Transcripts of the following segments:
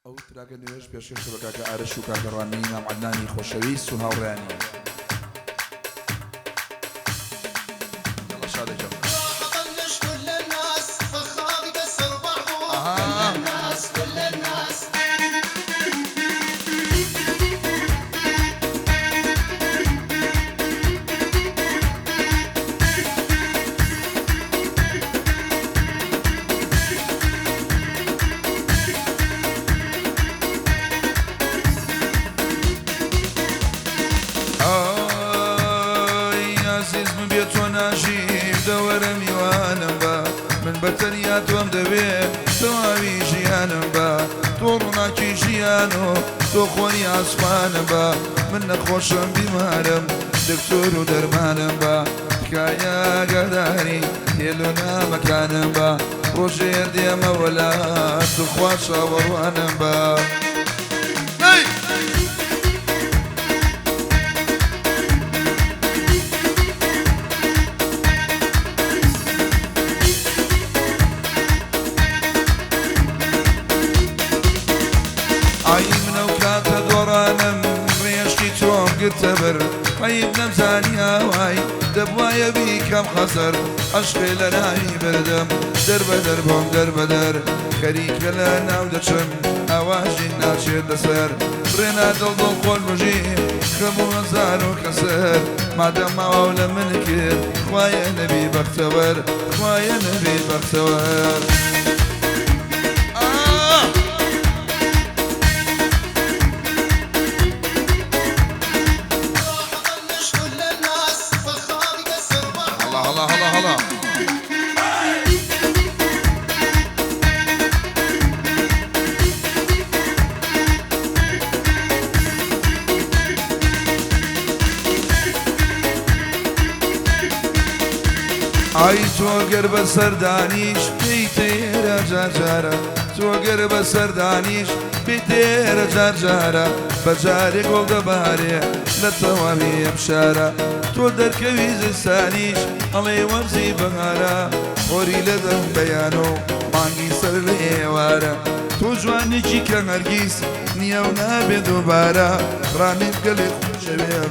ئەو تراکە نوێژ پێشکەش بە کاکە ئارەش و کاکە ڕامین مام عەدنانی خۆشەویست و هاوڕێیانی دەوەرە میوانم بە من بەتەنیا تۆم دەبێت تەواوی ژیانم بە تۆ ڕووناکی ژیان و تۆ خۆنی ئاسمانم بە من نەخۆشم بیمارم دکتۆر و دەرمانم بە تکایە ئاگاداری هێل و نامەکانم بە ڕۆژێ دێمە وەلات دخوا چاوەڕوانم بە تبر عيب نمزاني هواي دبوايا بي كم خسر عشقي لناي بردم در بدر بوم در بدر خريك لنا ودشم اواجي ناشي دسر رينا دل قول مجي خمو نزار وكسر ما دم ولا منكر خوايا نبي بختور خوايا نبي بختور ئای تۆگەر بە سەردانیش پێیتێرە جارجارە تۆگەر بە سەردانیش پێیتێرە جارجارە بەجارێ گۆڵ دەبارێ لە تەواوی ئەم شارە تۆ دەرکەوی زستانیش ئەڵێ وەرزی بەهارە خۆری لە دەم بەیان و مانگی سەر لە ئێوارە تۆ جوانێکی کە هەرگیز نییە و نابێ دووبارە ڕامێت گەلێ خۆشەوێ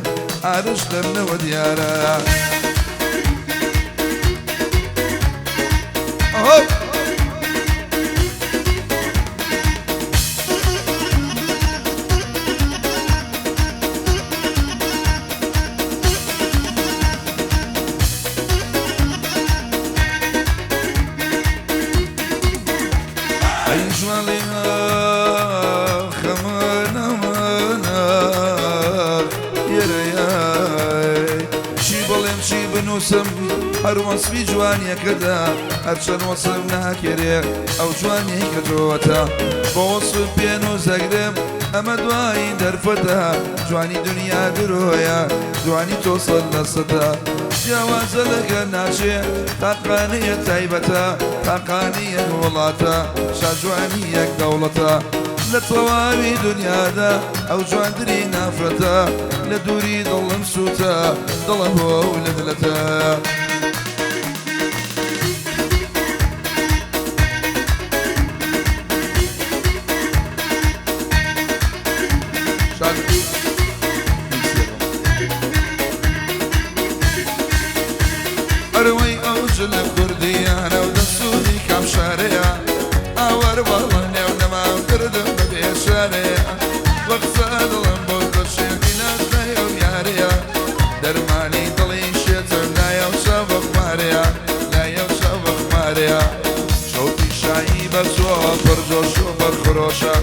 ئارەش دەرنەوە دیارە بنووسم هەر وەسفی جوانیەکەدا هەرچەند وەسم ناکرێ ئەو جوانی کە تۆوەتە بۆ وەسف پێن و زەگرم ئەمە دوایی دەرفەتە جوانی دنیا درۆیە جوانی تۆ سەد لە سەدە جیاوازە لەگە ناچێ تاقانەیە تایبەتە تاقانیەک وڵاتە شاجوانی یەک دەوڵەتە لە تەواوی دنیادا ئەو جوانترین نافرەتە لە دووری دڵم سووتە دڵە بۆ و لە دلەتە ئەروەی ئەو جلە کوردیانە و دەسوودی کام شارەیە ئاوەر بەڵە نێو نەمام کردم بە بێشارەیە وەقسە دڵم بۆ دەشێکی نازنایە و یارەیە دەرمانی دڵی شێتم لایە و شەو بە خمارەیە لایە و شەو بە خمارەیە شەوتی شایی بە زۆ پڕجۆش و بەرخۆشە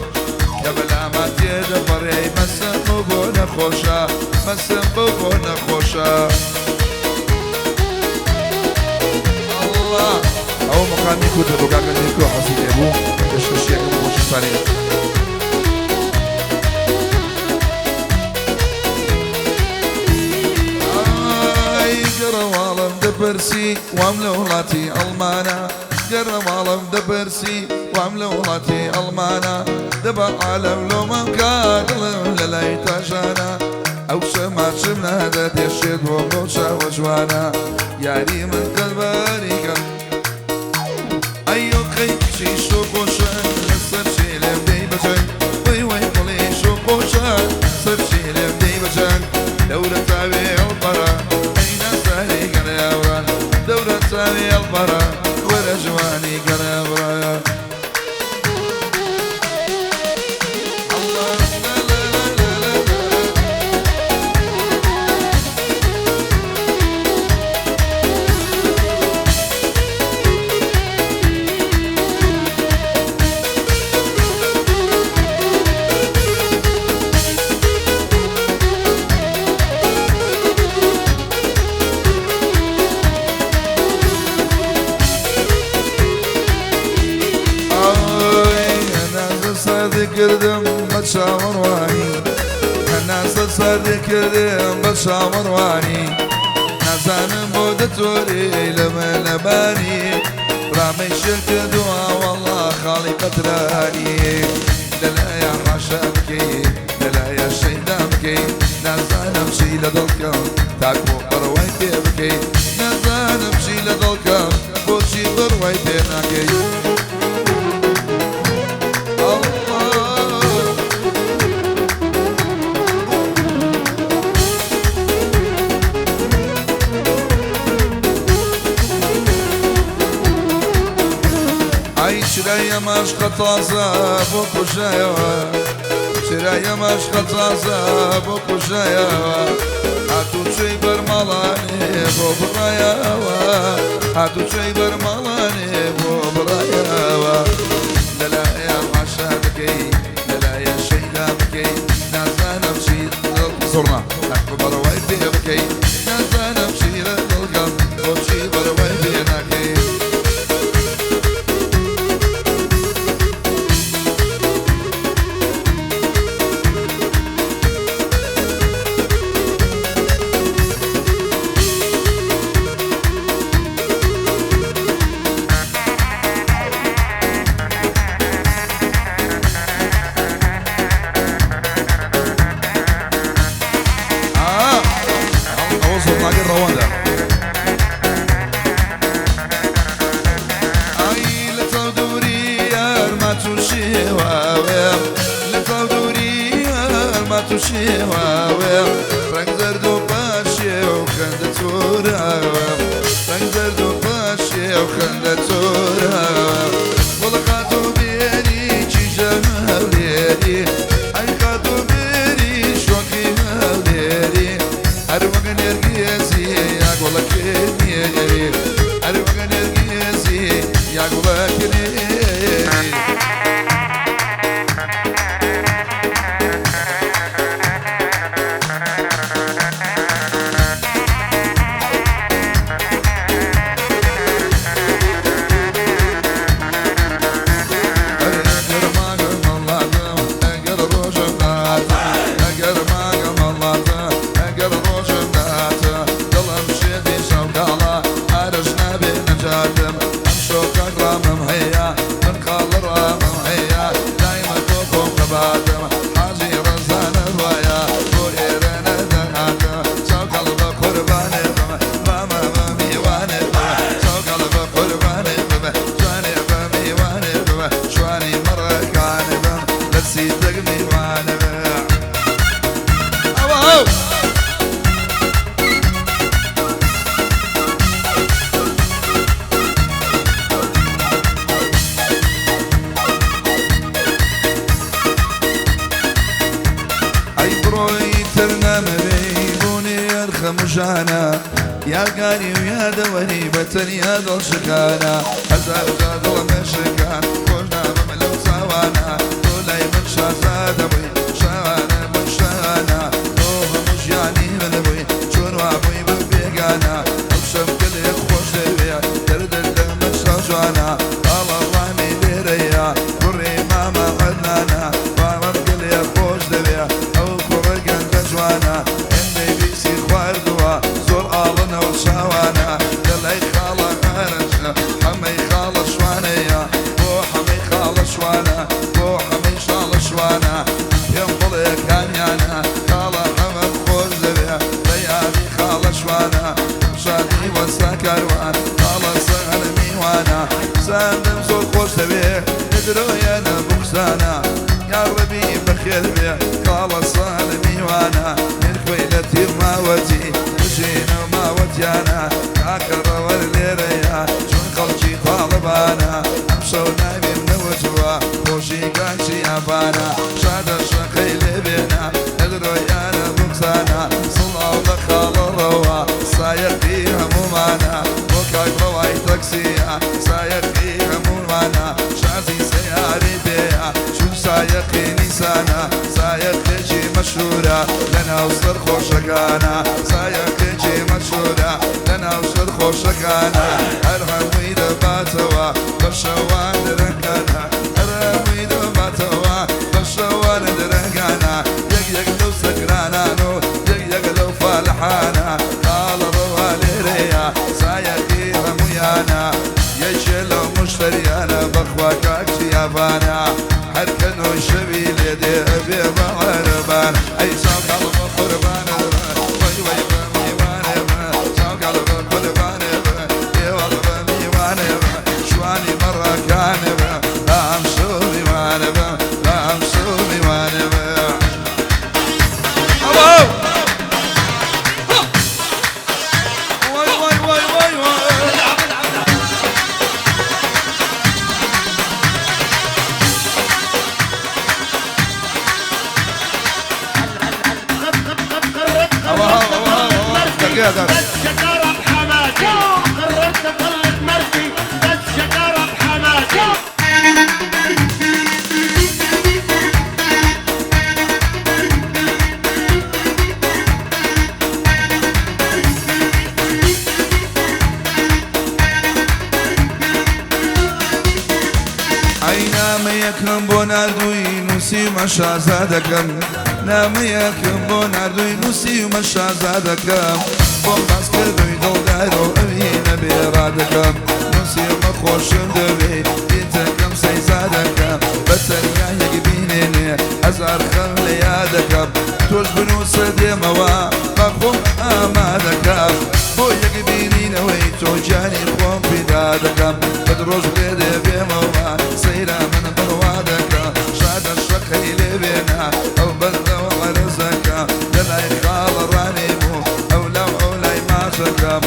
کە بەلامە تێدەپەڕێ مەسم بۆ نەخۆشە مەسم بۆ نەخۆشە ئەو مەقامی کوردە بۆ کاکەنێکۆ حەزی لێبوو پێشکەشیەکەم خۆشی سانێت گەڕەواڵم دەپەرسی وام لە وڵاتی ئەڵمانە گەڕەواڵم دەپەرسی وام لە وڵاتی ئەڵمانە دەبە عالەم لۆمەم کاتڵم لە لای تاژانە ئەو شەماچم نادە دێشێت بۆ بۆ چاوە جوانە یاری من کەلبەریکە ئەیۆ قەی کچی شۆ خۆشە لەسەر چێ لێم دەی بەجەی برا ورجواني قلب رايا كردم بتشاور واني أنا صار كردم بتشاور واني نزان بود توري لما لباني رامي شلت دعاء والله خالق تراني لا يا حشمكي لا يا شيدامكي نزان امشي لضلكم تاكو برويتي بكي نزان امشي لضلكم بوشي برويتي ناكي شرايا مشقة طازة بوكو شايوا شرايا مشقة طازة بوكو شايوا هاتو شي برمالاني بو برايوا هاتو شي برمالاني بو برايوا لا يا عشانكي لا يا شيدامكي نازانا مشي صرنا نحكو بروايتي بكي نازانا مشي للقلب وشي بروايتي ناكي شيواوي رنگ زرد و باشی و خنده توراوي رنگ زرد و باشی و خنده توراوي ولقاتو بيني چیجم هوليري ای قاتو بيني شوكي هوليري هر وقت نرگیزی یا گولا کنیری هر وقت نرگیزی یا گولا کنیری مجانا يا قاني ويا دوري بتني هذا الشكانا هزار زاد مشكان كنا بملو سوانا طولي من شازاد ابوي شانا من شانا روح مش يعني من ابوي شنو ابوي ببيقانا الشم كل يخوش لبيا درد الدم شجانا الله مي ديريا بري ماما غنانا فاهم كل يخوش لبيا او كورجان جوانا زور آلنا وشاوانا دلي خالا غارشنا حمي خالا شوانيا بو حمي خالا شوانا بو حمي شالا شوانا ينبلي كانيانا خالا حمد خوش زبيا ليالي خالا شوانا شادي وسكروان خالا سهل ميوانا ساندم زور خوش زبيا ندرو يانا بوكسانا يا ربي بخير بيا خالا سهل ميوانا من خويلتي وماوتي جينا وما وجانا كاكر والليريا قربانا امشو نبي منوتوا خوشي كاشي ابانا شاد الشقي لبنا ادرو يا بوكسانا صلى الله خال الروا سايق فيها ممانا وكاك رواي تاكسيا سايق فيها ممانا شازي سياري بيا شو سايق نيسانا سايق لجي مشهورة لنا وصل خوشكانا سايق لجي مشهورة لنا وصل خوشكانا ارهوي دباتوا بشوان دركانا ارهوي دباتوا بشوان دركانا يق لو سكرانا نو يق لو فالحانا قال روالي ريا سايقي هميانا يجلو مشتريانا بخواكاك شيابانا حركنو الشبيل يدي ابي معربان اي سوق قلب قربان وي وي ميوان سوق قلب قربان يا والله ميوان شواني مرة كان لا امشو ميوان لا امشو ميوان بس شكارة بحماتي قررت اطلق مرتي بس شكارة بحماتي نامەیەکم بۆ نردووی نووسیمە شازادەکەم نامەیەکم بۆ نردووی نووسیمە شازادەکەم بۆم باسکردووی دڵدارۆ ئەوینە بێڕادەکەم نووسیمە خۆشم دەوێ دیتەکەم سەیزادەکەم بە تەنیایەک بینێنێ هەزار خەم لە یادەکەم تۆش بنووسە دێمەوە بە خۆم ئامادەکەم بۆ یەک بینینەوەی تۆ جانی خۆم پیدا دەکەم بە درۆژ لێ دەبێمەوە سەیرە من بڕوا دەکەم شادە شەقەی لێبێنە ئەو بەردەوە عەرزەکە لەلای خاڵە ڕانی بوو ئەو لەو ئەو لای ماشەکەم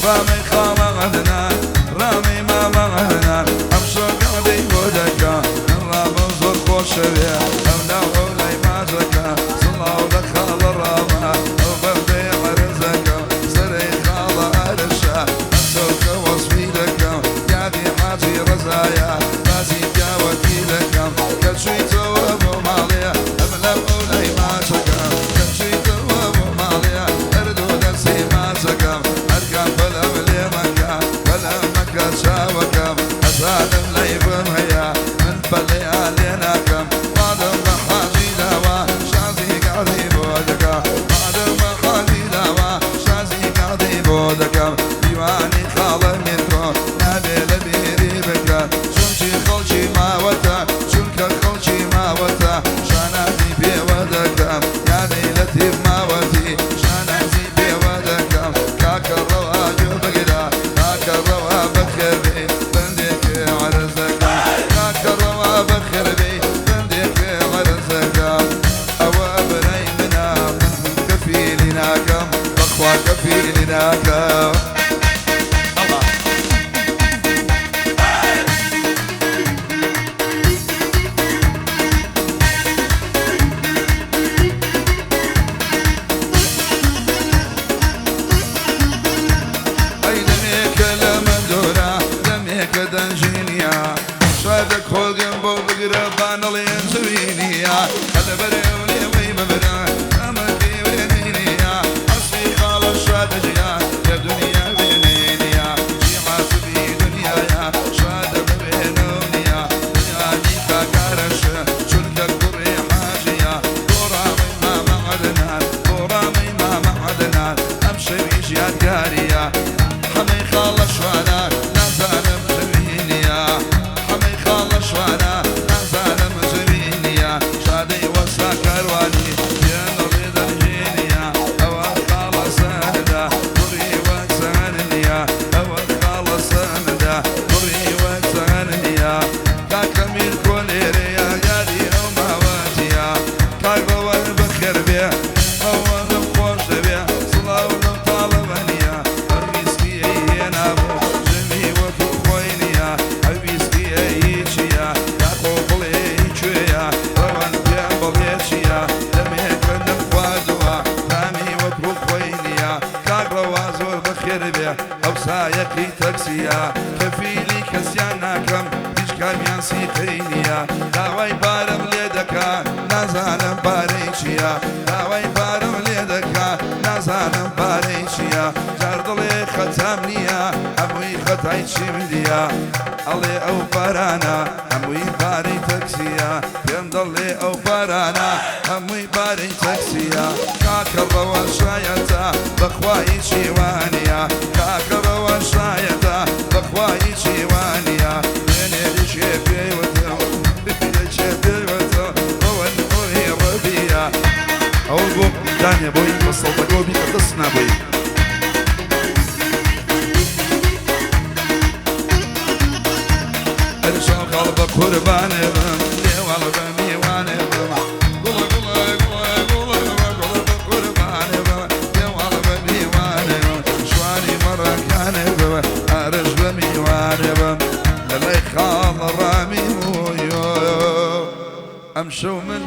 ڕامەی خاڵە عەدنان ڕامەی مامە عەدنان ئەم شەقەدەی بۆ دەکە من ڕامە زۆر خۆشەوێ ئەو لەو ئەو لای ماشەکە سڵاو لە خاڵە ڕامە ئەو بەردەی عەرزەکە سەرەی خاڵە عەرشە ئەم سەوکە وەسفی دەکەم یادی حاجی ڕەزایە بازی پیاوەتی دەکەم کە چوویتەوە بۆ ماڵێ ئەم لەم ئەو لای ماشەکەم کە چوویتەوە بۆ ماڵێ هەردوو دەستی ماشەکەم هەرکەم بەلەم لێ مەکە بەلەم مەکە چاوەکەم ئەزانم لەی بم هەیە من بەلێیا لێ ناکەم مادەم بە حاجی داوە شازی گاڵی بۆ دەکەم مادەم بە حاجی داوە شازی گاڵی بۆ دەکەم دیوانی خاڵە میرکۆ نابێ لە بیری بکە چونکی خەڵکی ماوەتە چونکە خەڵکی ماوەتە شانازی پێوە دەکەم یانی لە تیب ماوەتی شانازی پێوە دەکەم کاکە ڕەوا گوێ بگرە کاکە ڕەوا بەخێربێ بەندێکێ عەرزەکەم کاکە ڕەوا بەخێربێ بەندێکێ عەرزەکەم ئەوە بەرەی منە من کەفیلی ناکەم بەخوا کەفیلی ناکەم شادك خلقن بو بقرا بانلين سوينيا هذا بريوني وي مبرا اما في وينينيا اصلي خال الشادجيا يا دنيا وينينيا شي حاسبي دنيا يا شادك بينونيا دنيا ديكا كارش شلك القري حاجيا قرامي ما معدنا قرامي ما معدنا امشي بيش يا دقاريا حمي خال شوانا لا زالم شوانە نازانم زمینیە شادەی وەساک نسیتەینە داوای بارم لێ دەکا نازانم بارەی چییە داوای بارم لێ دەکا نازانم بارەی چییە جار دڵێ خەتام نییە هەمووی خەتای چیم دیە ئەڵێ ئەو بارانە هەمووی بارەی تەکسیە پێم دەڵێ ئەو بارانە هەمووی بارەی تەکسیە کاکەڕەوە شایەتە بەخوای چیوانە کاکەڕەوە شایەتە بەخوای چیوانە وێنێریشێ پێیوەتەوە چێ پێیوەتە ئەوە نۆی ڕەبیە ئەوە بۆ دانێ بۆی بەسەڵتەکە بیکە دەست نابووی هەرشاو کاڵ بە قوربانێ بم لێوەڵ بە میوانێ بم گوڵە گوڵە گوڵە گوڵە گوڵە بە قوربانێ بم لێوەڵ بە میوانێ بم شوانی مەڕەکانێ بم ئارەش بە میوانێ بم لەلای خاڵ ڕامی بوویۆ ئەم شەو من